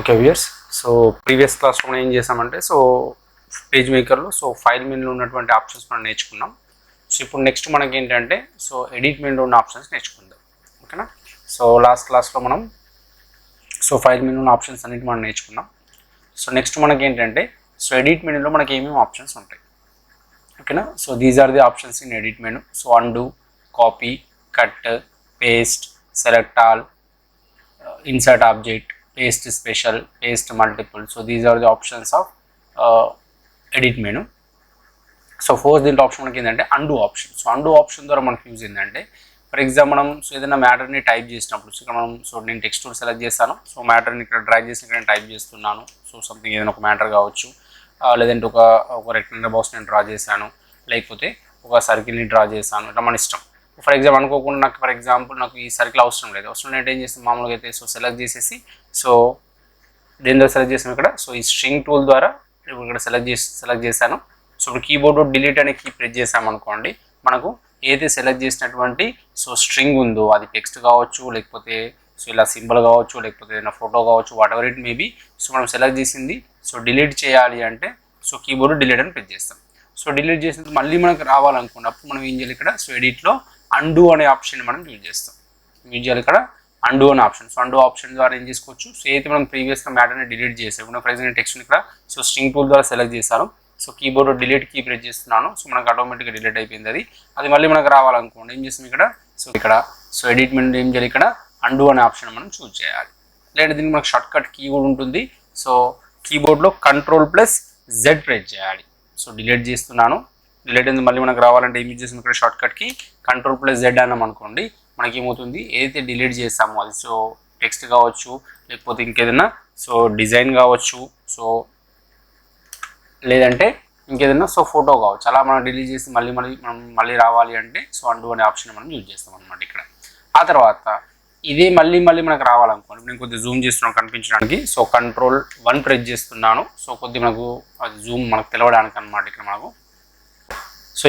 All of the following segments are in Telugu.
ఓకే వ్యూయర్స్, సో ప్రీవియస్ క్లాస్లో మనం ఏం చేసామంటే పేజ్ మేకర్లో ఫైల్ మెనూలో ఉన్నటువంటి ఆప్షన్స్ మనం నేర్చుకున్నాం. సో ఇప్పుడు నెక్స్ట్ మనకి ఏంటంటే ఎడిట్ మెనూలో ఉన్న ఆప్షన్స్ నేర్చుకుందాం. ఓకేనా? సో లాస్ట్ క్లాస్లో మనం ఫైల్ మెనూలో ఆప్షన్స్ అన్నిటి మనం నేర్చుకున్నాం. సో నెక్స్ట్ మనకి ఏంటంటే ఎడిట్ మెనూలో మనకి ఏమేమి ఆప్షన్స్ ఉంటాయి. ఓకేనా? So these are the options in edit menu. So and, copy, cut, paste, select all, insert object, paste special, paste multiple. So these are the options of edit menu. So fourth దీంట్లో ఆప్షన్ మనకి ఏంటంటే and option. So and option ద్వారా మనకి యూజ్ ఏంటంటే, ఫర్ ఎగ్జాంపుల్ మనం ఏదైనా మ్యాటర్ని టైప్ చేసినప్పుడు ఇక్కడ మనం నేను టెక్స్ట్ టూల్ సెలెక్ట్ చేస్తాను. సో మ్యాటర్ని ఇక్కడ డ్రాగ్ చేసి ఇక్కడ టైప్ చేస్తున్నాను. సో సంథింగ్ ఏదైనా ఒక మ్యాటర్ కావచ్చు, లేదంటే ఒక రెక్టాంగిల్ బాక్స్ నేను డ్రా చేశాను, లేకపోతే ఒక సర్కిల్ని డ్రా చేశాను. ఇట్లా మన ఇష్టం. ఫర్ ఎగ్జాంపుల్ అనుకోకుండా నాకు ఈ సర్కిల్ అవసరం లేదు, అంటే ఏం చేస్తాం మామూలుగా అయితే సెలెక్ట్ చేసేసి దేని ద్వారా సెలెక్ట్ చేసాం ఇక్కడ. ఈ స్ట్రింగ్ టూల్ ద్వారా ఇక్కడ సెలెక్ట్ చేశాను. సో ఇప్పుడు కీబోర్డ్లో డిలీట్ అనే కీ ప్రెస్ చేసామనుకోండి, మనకు ఏదైతే సెలెక్ట్ చేసినటువంటి స్ట్రింగ్ ఉందో అది టెక్స్ట్ కావచ్చు, లేకపోతే ఇలా సింబల్ కావచ్చు, లేకపోతే ఏదైనా ఫోటో కావచ్చు, వాట్ ఎవర్ ఇట్ మేబీ. మనం సెలెక్ట్ చేసింది డిలీట్ చేయాలి అంటే కీబోర్డ్ డిలీట్ అని ప్రెస్ చేస్తాం. డిలీట్ చేసినప్పుడు మళ్ళీ మనకు రావాలనుకున్నప్పుడు మనం ఏం చేయాలి ఇక్కడ ఎడిట్లో అండు అనే ఆప్షన్ మనం యూజ్ చేస్తాం. యూజ్ చేయాలి ఇక్కడ అండు అనే ఆప్షన్. అండు ఆప్షన్ ద్వారా ఏం చేసుకోవచ్చు, ఏదైతే మనం ప్రీవియస్గా మ్యాటర్ని డిలీట్ చేసాం, ఇప్పుడు ఫర్ ఎగ్జాంపుల్ టెక్స్ట్ ఇక్కడ స్ట్రింగ్ టూల్ ద్వారా సెలెక్ట్ చేశాను. కీబోర్డ్ డిలీట్ కీ ప్రెస్ చేస్తున్నాను. మనకు ఆటోమేటిక్గా డిలీట్ అయిపోయింది. అది మళ్ళీ మనకు రావాలనుకోండి ఏం చేస్తాం ఇక్కడ ఎడిట్ మెనూ ఏం చేయాలి, ఇక్కడ అండు అనే ఆప్షన్ మనం చూజ్ చేయాలి. లేదా దీనికి మనకు షార్ట్ కట్ కీ కూడా ఉంటుంది. కీబోర్డ్లో Ctrl+Z ప్రెస్ చేయాలి. డిలీట్ చేస్తున్నాను. డిలీట్ అయింది మళ్ళీ మనకు రావాలంటే ఏం యూజ్ చేస్తాం, ఇక్కడ షార్ట్ కట్కి Ctrl+Z అన్నాం అనుకోండి, మనకి ఏమవుతుంది ఏదైతే డిలీట్ చేస్తామో అది టెక్స్ట్ కావచ్చు, లేకపోతే ఇంకేదైనా డిజైన్ కావచ్చు, లేదంటే ఇంకేదైనా ఫోటో కావచ్చు, అలా మనం డిలీట్ చేసి మళ్ళీ రావాలి అంటే అండు అనే ఆప్షన్ మనం యూజ్ చేస్తాం అనమాట ఇక్కడ. ఆ తర్వాత ఇదే మళ్ళీ మనకు రావాలనుకోండి, నేను కొద్దిగా జూమ్ చేస్తున్నాను కనిపించడానికి. Ctrl+1 ప్రెస్ చేస్తున్నాను. కొద్దిగా మనకు అది జూమ్ మనకు తెలవడానికి అనమాట. ఇక్కడ మనకు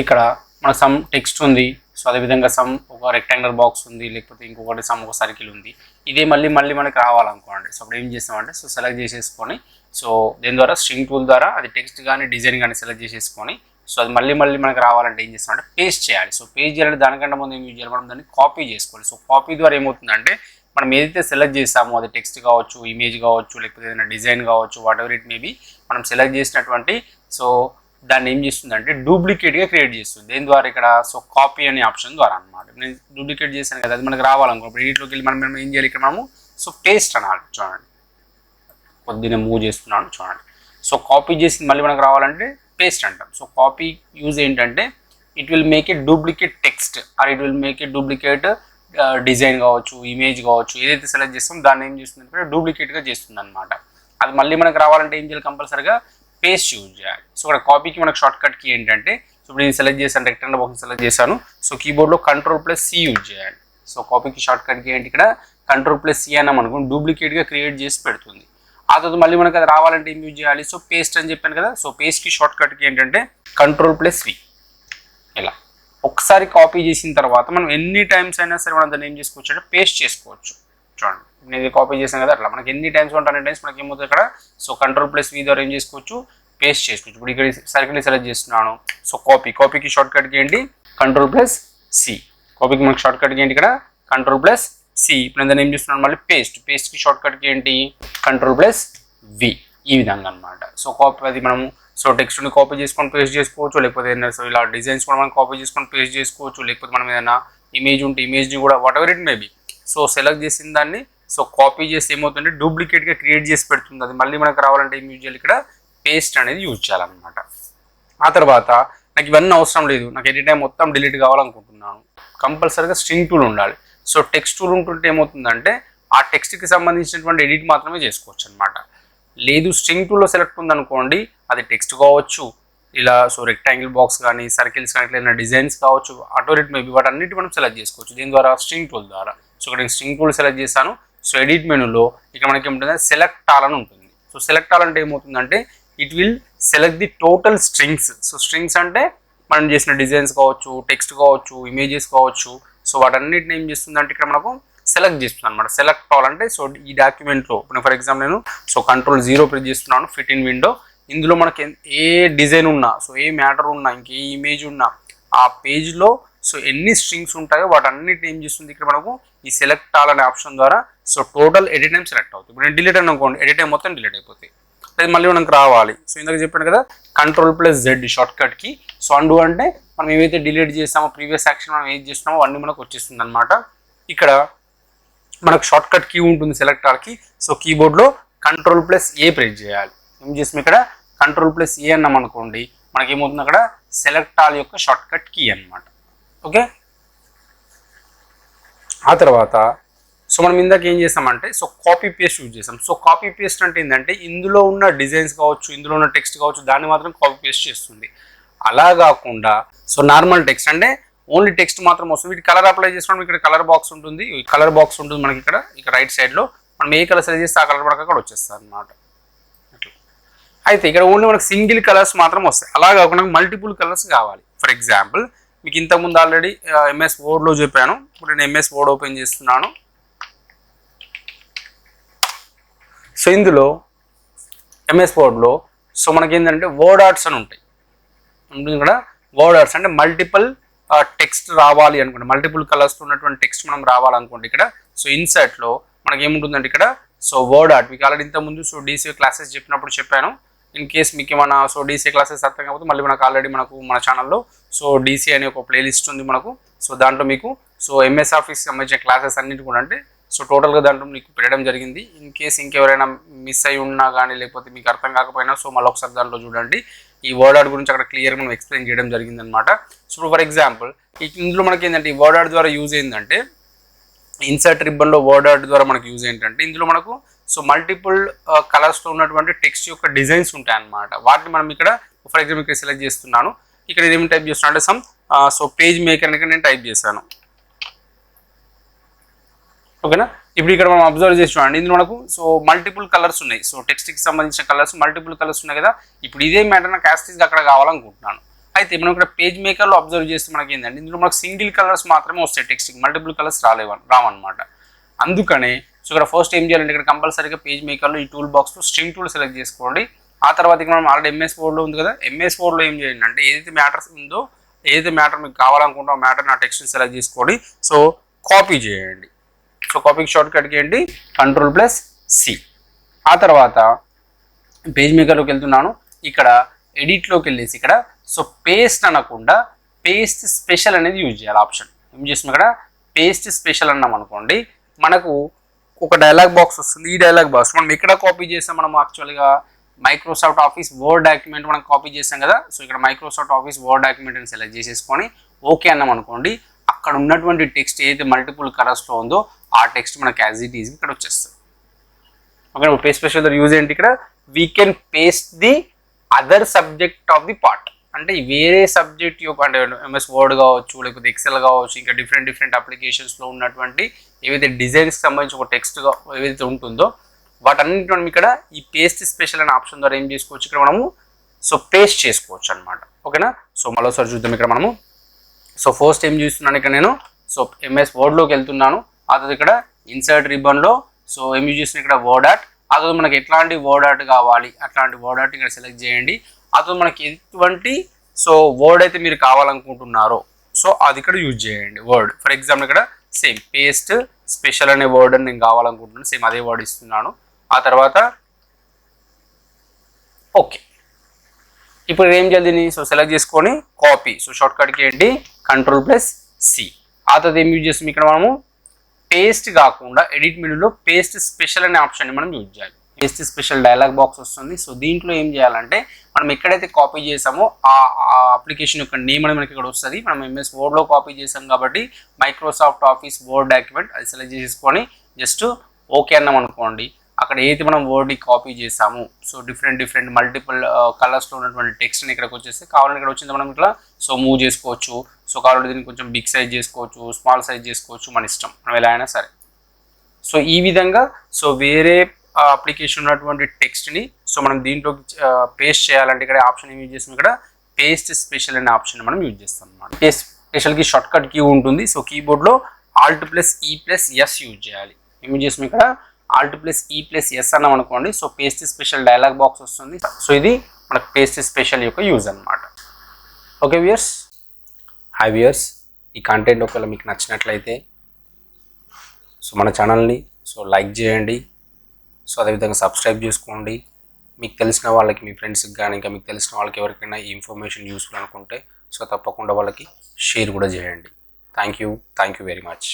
ఇక్కడ మనకు సమ్ టెక్స్ట్ ఉంది, అదేవిధంగా ఒక రెక్టాంగులర్ బాక్స్ ఉంది, లేకపోతే ఇంకొకటి ఒక సర్కిల్ ఉంది. ఇదే మళ్ళీ మనకు రావాలనుకోండి. అప్పుడు ఏం చేస్తామంటే సెలెక్ట్ చేసేసుకొని దీని ద్వారా స్ట్రింగ్ టూల్ ద్వారా అది టెక్స్ట్ కానీ డిజైన్ కానీ సెలెక్ట్ చేసేసుకొని అది మళ్ళీ మనకు రావాలంటే ఏం చేస్తామంటే పేస్ట్ చేయాలి. పేస్ట్ చేయాలంటే దానికంటే ముందు ఏం చేయాలి, మనం దాన్ని కాపీ చేసుకోవాలి. కాపీ ద్వారా ఏమవుతుందంటే మనం ఏదైతే సెలెక్ట్ చేసామో అది టెక్స్ట్ కావచ్చు, ఇమేజ్ కావచ్చు, లేకపోతే ఏదైనా డిజైన్ కావచ్చు, వాట్ ఎవర్ ఇట్ మేబీ, మనం సెలెక్ట్ చేసినటువంటి దాన్ని ఏం చేస్తుందంటే డూప్లికేట్గా క్రియేట్ చేస్తుంది. దేని ద్వారా ఇక్కడ కాపీ అనే ఆప్షన్ ద్వారా అనమాట. నేను డూప్లికేట్ చేశాను కదా, అది మనకు రావాలనుకో ఎడిట్లోకి వెళ్ళి మనం ఏం చేయాలి, ఇక్కడ మనము పేస్ట్ అనాలి. చూడండి కొద్దిగా మూవ్ చేస్తున్నాను చూడండి. కాపీ చేసి మళ్ళీ మనకు రావాలంటే పేస్ట్ అంటాం. కాపీ యూజ్ ఏంటంటే it will make a duplicate text are it will make a duplicate design కావచ్చు, ఇమేజ్ కావచ్చు, ఏదైతే సెలెక్ట్ చేస్తామో దాన్ని ఏం చేస్తుంది డూప్లికేట్గా చేస్తుంది అనమాట. అది మళ్ళీ మనకు రావాలంటే ఏం చేయాలి, కంపల్సరీగా పేస్ట్ యూజ్ చేయాలి. ఇక్కడ కాపీకి మనకు షార్ట్ కట్ కీ ఏంటంటే ఇప్పుడు నేను సెలెక్ట్ చేశాను, రెక్టాంగిల్ బాక్స్ సెలెక్ట్ చేశాను. కీబోర్డ్లో Ctrl+C యూజ్ చేయాలి. కాపీకి షార్ట్ కట్ కీ ఏంటి, ఇక్కడ Ctrl+C అన్నాం అనుకోండి, డూప్లికేట్గా క్రియేట్ చేసి పెడుతుంది. ఆ తర్వాత మళ్ళీ మనకు అది రావాలంటే ఏం యూజ్ చేయాలి, పేస్ట్ అని చెప్పాను కదా. పేస్ట్కి షార్ట్ కట్కి ఏంటంటే Ctrl+V. ఇలా ఒకసారి కాపీ చేసిన తర్వాత మనం ఎన్ని టైమ్స్ అయినా సరే మనం దాన్ని ఏం చేసుకోవచ్చు అంటే పేస్ట్ చేసుకోవచ్చు. చూడండి నేను కాపీ చేశాను కదా, అట్లా మనకి ఎన్ని టైమ్స్ ఉంటాయి టైమ్స్ మనకి ఏమవుతుంది ఇక్కడ Ctrl+V ద్వారా ఏం చేసుకోవచ్చు, పేస్ట్ చేసుకోవచ్చు. ఇప్పుడు ఇక్కడ సర్కిల్ని సెలెక్ట్ చేస్తున్నాను. కాపీకి షార్ట్ కట్కి ఏంటి Ctrl+C. కాపీకి మనకి షార్ట్ కట్కి ఏంటి ఇక్కడ Ctrl+C. ఇప్పుడు నేను దాన్ని ఏం చేస్తున్నాను మళ్ళీ పేస్ట్కి షార్ట్ కట్కి ఏంటి Ctrl+V. ఈ విధంగా అనమాట. కాపీ అది మనము టెక్స్ట్ని కాపీ చేసుకొని పేస్ట్ చేసుకోవచ్చు, లేకపోతే ఏదైనా ఇలా డిజైన్స్ కూడా మనం కాపీ చేసుకొని పేస్ట్ చేసుకోవచ్చు, లేకపోతే మనం ఏదైనా ఇమేజ్ ఉంటే ఇమేజ్ని కూడా what ever it maybe select చేసిన దాన్ని కాపీ చేసి ఏమవుతుందంటే డూప్లికేట్గా క్రియేట్ చేసి పెడుతుంది. అది మళ్ళీ మనకు రావాలంటే ఏం యూజ్ చేయాలి, ఇక్కడ పేస్ట్ అనేది యూజ్ చేయాలన్నమాట. ఆ తర్వాత నాకు ఇవన్నీ అవసరం లేదు, నాకు ఎనీ టైం మొత్తం డిలీట్ కావాలనుకుంటున్నాను, కంపల్సరీగా స్ట్రింగ్ టూల్ ఉండాలి. టెక్స్ట్ టూల్ ఉంటుంటే ఏమవుతుందంటే ఆ టెక్స్ట్కి సంబంధించినటువంటి ఎడిట్ మాత్రమే చేసుకోవచ్చు అనమాట. లేదు స్ట్రింగ్ టూల్లో సెలెక్ట్ ఉందనుకోండి, అది టెక్స్ట్ కావచ్చు, ఇలా రెక్టాంగిల్ బాక్స్ కానీ సర్కిల్స్ కానీ ఏదైనా డిజైన్స్ కావచ్చు, ఆటోరేట్ మేబీ వాటన్నిటి మనం సెలెక్ట్ చేసుకోవచ్చు దీని ద్వారా స్ట్రింగ్ టూల్ ద్వారా. ఇక్కడ నేను స్ట్రింగ్ టూల్ సెలెక్ట్ చేశాను. ఎడిట్ మెనూలో ఇక్కడ మనకి ఏముంటుంది, సెలెక్ట్ ఆల్ అని ఉంటుంది. సెలెక్ట్ ఆల్ అంటే ఏమవుతుందంటే it will select the total strings. Strings అంటే మనం చేసిన డిజైన్స్ కావచ్చు, టెక్స్ట్ కావచ్చు, ఇమేజెస్ కావచ్చు, వాటన్నిటిని ఏం చేస్తుందంటే ఇక్కడ మనకు సెలెక్ట్ చేస్తున్నాను అనమాట. సెలెక్ట్ అవ్వాలంటే సో ఈ డాక్యుమెంట్లో ఇప్పుడు ఫర్ ఎగ్జాంపుల్ నేను సో Ctrl+0 ప్రెస్ చేస్తున్నాను, ఫిట్ ఇన్ విండో. ఇందులో మనకి ఏ డిజైన్ ఉన్నా, సో ఏ మ్యాటర్ ఉన్నా, ఇంకే ఇమేజ్ ఉన్నా ఆ పేజ్లో సో ఎన్ని స్ట్రింగ్స్ ఉంటాయో వాటన్నిటిని ఏం చేస్తుంది ఇక్కడ మనకు ఈ సెలెక్ట్ ఆల్ అనే ఆప్షన్ ద్వారా so total edit time select అవుతుంది. ఇప్పుడు నేను డిలీట్ అని అనుకోండి, ఎడిట్ టైం మొత్తం డిలీట్ అయిపోతాయి. అది మళ్ళీ మనకు రావాలి. సో ఇందాక చెప్పాను కదా Ctrl+Z షార్ట్ కట్ కి. సో అండు అంటే మనం ఏవైతే డిలీట్ చేస్తామో ప్రీవియస్ యాక్షన్ మనం ఏం చేస్తున్నామో అన్నీ మనకు వచ్చేస్తుంది అనమాట. ఇక్కడ మనకు షార్ట్ కట్ కీ ఉంటుంది సెలెక్ట్ ఆల్కి. సో కీబోర్డ్లో Ctrl+A ప్రెస్ చేయాలి. ఏం చేస్తాం ఇక్కడ Ctrl+A అన్నాం అనుకోండి, మనకి ఏమవుతుంది అక్కడ సెలెక్ట్ ఆల్ యొక్క షార్ట్ కట్ కీ అనమాట. ఓకే, ఆ తర్వాత సో మనం ఇందాక ఏం చేస్తామంటే సో కాపీ పేస్ట్ యూజ్ చేస్తాం. సో కాపీ పేస్ట్ అంటే ఏంటంటే ఇందులో ఉన్న డిజైన్స్ కావచ్చు, ఇందులో ఉన్న టెక్స్ట్ కావచ్చు, దాన్ని మాత్రం కాపీ పేస్ట్ చేస్తుంది. అలా కాకుండా సో నార్మల్ టెక్స్ట్ అంటే ఓన్లీ టెక్స్ట్ మాత్రం వస్తుంది. వీటి కలర్ అప్లై చేసుకోవడం ఇక్కడ కలర్ బాక్స్ ఉంటుంది. ఈ కలర్ బాక్స్ ఉంటుంది మనకి ఇక్కడ రైట్ సైడ్లో. మనం ఏ కలర్ సెలెక్ట్ చేస్తే ఆ కలర్ మనకు అక్కడ వచ్చేస్తుంది అనమాట. అట్లా అయితే ఇక్కడ ఓన్లీ మనకు సింగిల్ కలర్స్ మాత్రం వస్తాయి. అలా కాకుండా మల్టిపుల్ కలర్స్ కావాలి. ఫర్ ఎగ్జాంపుల్ మీకు ఇంతకుముందు ఆల్రెడీ ఎంఎస్ వర్డ్లో చెప్పాను. ఇప్పుడు నేను ఎంఎస్ వర్డ్ ఓపెన్ చేస్తున్నాను. సో ఇందులో ఎంఎస్ వర్డ్లో సో మనకి ఏంటంటే వర్డ్ ఆర్ట్స్ అని ఉంటాయి. ఇక్కడ వర్డ్ ఆర్ట్స్ అంటే మల్టిపుల్ టెక్స్ట్ రావాలి అనుకోండి, మల్టిపుల్ కలర్స్తో ఉన్నటువంటి టెక్స్ట్ మనం రావాలనుకోండి ఇక్కడ. సో ఇన్సర్ట్లో మనకి ఏముంటుందంటే ఇక్కడ సో వర్డ్ ఆర్ట్ మీకు ఆల్రెడీ ఇంతకుముందు సో డీసీ క్లాసెస్ చెప్పినప్పుడు చెప్పాను. ఇన్ కేస్ మీకు ఏమైనా సో డీసీ క్లాసెస్ అర్థం కాకపోతే మళ్ళీ మనకు ఆల్రెడీ మన ఛానల్లో సో డీసీ అనే ఒక ప్లేలిస్ట్ ఉంది మనకు. సో దాంట్లో మీకు సో ఎంఎస్ ఆఫీస్ సంబంధించిన క్లాసెస్ అన్నిటి కూడా అంటే సో టోటల్గా దాంట్లో మీకు పెట్టడం జరిగింది. ఇన్ కేస్ ఇంకెవరైనా మిస్ అయి ఉన్నా కానీ లేకపోతే మీకు అర్థం కాకపోయినా సో మళ్ళీ ఒకసారి దాంట్లో చూడండి. ఈ వర్డ్ ఆర్ట్ గురించి అక్కడ క్లియర్గా మనం ఎక్స్ప్లెయిన్ చేయడం జరిగింది అనమాట. సో ఫర్ ఎగ్జాంపుల్ ఇందులో మనకి ఏంటంటే ఈ వర్డ్ ఆర్ట్ ద్వారా యూజ్ ఏంటంటే ఇన్సర్ట్ రిబ్బన్లో వర్డ్ ఆర్ట్ ద్వారా మనకు యూజ్ ఏంటంటే ఇందులో మనకు సో మల్టిపుల్ కలర్స్లో ఉన్నటువంటి టెక్స్ట్ యొక్క డిజైన్స్ ఉంటాయి అన్నమాట. వాటిని మనం ఇక్కడ ఫర్ ఎగ్జాంపుల్ ఇక్కడ సెలెక్ట్ చేస్తున్నాను. ఇక్కడ ఏమి టైప్ చేస్తున్నా అంటే సో పేజ్ మేకర్ అని నేను టైప్ చేశాను. ఓకేనా, ఇప్పుడు ఇక్కడ మనం అబ్జర్వ్ చేసి చూడండి ఇందులో మనకు సో మల్టిపుల్ కలర్స్ ఉన్నాయి. సో టెక్స్ట్కి సంబంధించిన కలర్స్ మల్టిపుల్ కలర్స్ ఉన్నాయి కదా. ఇప్పుడు ఇదే మ్యాటర్ నాకు యాస్టీస్గా అక్కడ కావాలనుకుంటున్నాను. అయితే మనం ఇక్కడ పేజ్ మేకర్లో అబ్జర్వ్ చేస్తే మనకి ఏంటంటే ఇందులో మనకు సింగిల్ కలర్స్ మాత్రమే వస్తాయి, టెక్స్ట్కి మల్టిపుల్ కలర్స్ రావన్నమాట. అందుకనే సో ఇక్కడ ఫస్ట్ ఏం చేయాలంటే ఇక్కడ కంపల్సరీగా పేజ్ మేకర్లో ఈ టూల్ బాక్స్లో స్ట్రింగ్ టూల్ సెలెక్ట్ చేసుకోండి. ఆ తర్వాత ఇక్కడ మనం ఆల్రెడీ ఎంఎస్ వర్డ్లో ఉంది కదా, ఎంఎస్ వర్డ్లో ఏం చేయండి అంటే ఏదైతే మ్యాటర్స్ ఉందో ఏదైతే మ్యాటర్ మీకు కావాలనుకుంటో ఆ మ్యాటర్ నా టెక్స్ట్ని సెలెక్ట్ చేసుకోండి. సో కాపీ చేయండి. సో కాపీకి షార్ట్ కట్కి ఏంటి Ctrl+C. ఆ తర్వాత పేజ్ మేకర్లోకి వెళ్తున్నాను. ఇక్కడ ఎడిట్లోకి వెళ్ళేసి ఇక్కడ సో పేస్ట్ అనకుండా పేస్ట్ స్పెషల్ అనేది యూజ్ చేయాలి ఆప్షన్. ఏం చేస్తున్నాం ఇక్కడ పేస్ట్ స్పెషల్ అన్నాం అనుకోండి, మనకు ఒక డైలాగ్ బాక్స్ వస్తుంది. ఈ డైలాగ్ బాక్స్ మనం ఎక్కడ కాపీ చేస్తాం, మనం యాక్చువల్గా మైక్రోసాఫ్ట్ ఆఫీస్ వర్డ్ డాక్యుమెంట్ మనం కాపీ చేస్తాం కదా. సో ఇక్కడ మైక్రోసాఫ్ట్ ఆఫీస్ వర్డ్ డాక్యుమెంట్ అని సెలెక్ట్ చేసేసుకొని ఓకే అన్నాం అనుకోండి, అక్కడ ఉన్నటువంటి టెక్స్ట్ ఏదైతే మల్టిపుల్ కలర్స్లో ఉందో ఆ టెక్స్ట్ మనకి యాజ్ ఇట్ ఈజ్ ఇక్కడ వచ్చేస్తుంది. ఓకే, పేస్ట్ స్పెషల్ యూజ్ ఏంటి ఇక్కడ we can paste the other subject of the part. అంటే వేరే సబ్జెక్ట్ యొక్క అంటే ఎంఎస్ వర్డ్ కావచ్చు లేకపోతే ఎక్సెల్ కావచ్చు ఇంకా డిఫరెంట్ అప్లికేషన్స్లో ఉన్నటువంటి ఏవైతే డిజైన్స్కి సంబంధించి ఒక టెక్స్ట్ ఏవైతే ఉంటుందో వాటన్నిటి మనం ఇక్కడ ఈ పేస్ట్ స్పెషల్ అనే ఆప్షన్ ద్వారా ఏం చేసుకోవచ్చు, ఇక్కడ మనము సో పేస్ట్ చేసుకోవచ్చు అనమాట. ఓకేనా, సో మరోసారి చూద్దాం. ఇక్కడ మనము సో ఫస్ట్ ఏం చూస్తున్నాను ఇక్కడ నేను సో ఎంఎస్ వర్డ్లోకి వెళ్తున్నాను. ఆ తర్వాత ఇక్కడ ఇన్సర్ట్ రిబ్బన్లో సో ఏం యూజ్ చేస్తున్నాను ఇక్కడ వర్డ్ ఆర్ట్. ఆ తర్వాత మనకి ఎట్లాంటి వర్డ్ ఆర్ట్ కావాలి అట్లాంటి వర్డ్ ఆర్ట్ ఇక్కడ సెలెక్ట్ చేయండి. ఆ తర్వాత మనకి ఎటువంటి సో వర్డ్ అయితే మీరు కావాలనుకుంటున్నారో సో అది ఇక్కడ యూజ్ చేయండి వర్డ్. ఫర్ ఎగ్జాంపుల్ ఇక్కడ సేమ్ పేస్ట్ స్పెషల్ అనే వర్డ్ అని నేను కావాలనుకుంటున్నాను, సేమ్ అదే వర్డ్ ఇస్తున్నాను. ఆ తర్వాత ఓకే, ఇప్పుడు ఏం చేయాలి దీన్ని సో సెలెక్ట్ చేసుకొని కాపీ. సో షార్ట్ కట్కి ఏంటి Ctrl+C. ఆ తర్వాత ఏం యూజ్ చేస్తాం ఇక్కడ మనము పేస్ట్ కాకుండా ఎడిట్ మెనూలో పేస్ట్ స్పెషల్ అనే ఆప్షన్ని మనం యూజ్ చేయాలి. పేస్ట్ స్పెషల్ డైలాగ్ బాక్స్ వస్తుంది. సో దీంట్లో ఏం చేయాలంటే మనం ఎక్కడైతే కాపీ చేసామో ఆ అప్లికేషన్ యొక్క నేమ్ అనేది మనకి ఇక్కడ వస్తుంది. మనం ఎంఎస్ వర్డ్లో కాపీ చేసాం కాబట్టి మైక్రోసాఫ్ట్ ఆఫీస్ వర్డ్ డాక్యుమెంట్ అది సెలెక్ట్ చేసుకొని జస్ట్ ఓకే అన్నాం అనుకోండి, అక్కడ ఏదైతే మనం వర్డ్ని కాపీ చేసాము సో డిఫరెంట్ మల్టిపుల్ కలర్స్లో ఉన్నటువంటి టెక్స్ట్ని ఇక్కడికి వచ్చేస్తే కావాలని ఇక్కడ వచ్చింది మనం ఇట్లా సో మూవ్ చేసుకోవచ్చు. సో కావాలంటే దీన్ని కొంచెం బిగ్ సైజ్ చేసుకోవచ్చు, స్మాల్ సైజ్ చేసుకోవచ్చు, మన ఇష్టం, మనం ఎలా అయినా సరే. సో ఈ విధంగా సో వేరే అప్లికేషన్ ఉన్నటువంటి టెక్స్ట్ని సో మనం దీంట్లో పేస్ట్ చేయాలంటే ఇక్కడ ఆప్షన్ ఏం యూజ్ చేస్తాం, ఇక్కడ పేస్ట్ స్పెషల్ అనే ఆప్షన్ మనం యూజ్ చేస్తాం అనమాట. పేస్ట్ స్పెషల్కి షార్ట్ కట్ కీ ఉంటుంది. సో కీబోర్డ్లో Alt+E+S యూజ్ చేయాలి. ఏం చేస్తాం ఇక్కడ Alt+E+S అన్నాం అనుకోండి. So paste special dialog box వస్తుంది. సో ఇది మనకు పేస్ట్ స్పెషల్ యొక్క యూజ్ అనమాట. ఓకే వ్యూయర్స్, హాయ్ వ్యూయర్స్, ఈ కంటెంట్ ఒకవేళ మీకు నచ్చినట్లయితే సో మన ఛానల్ని సో లైక్ చేయండి. సో అదేవిధంగా సబ్స్క్రైబ్ చేసుకోండి. మీకు తెలిసిన వాళ్ళకి, మీ ఫ్రెండ్స్కి కానీ ఇంకా మీకు తెలిసిన వాళ్ళకి ఎవరికైనా ఈ ఇన్ఫర్మేషన్ యూస్ఫుల్ అనుకుంటే సో తప్పకుండా వాళ్ళకి షేర్ కూడా చేయండి. Thank you very much.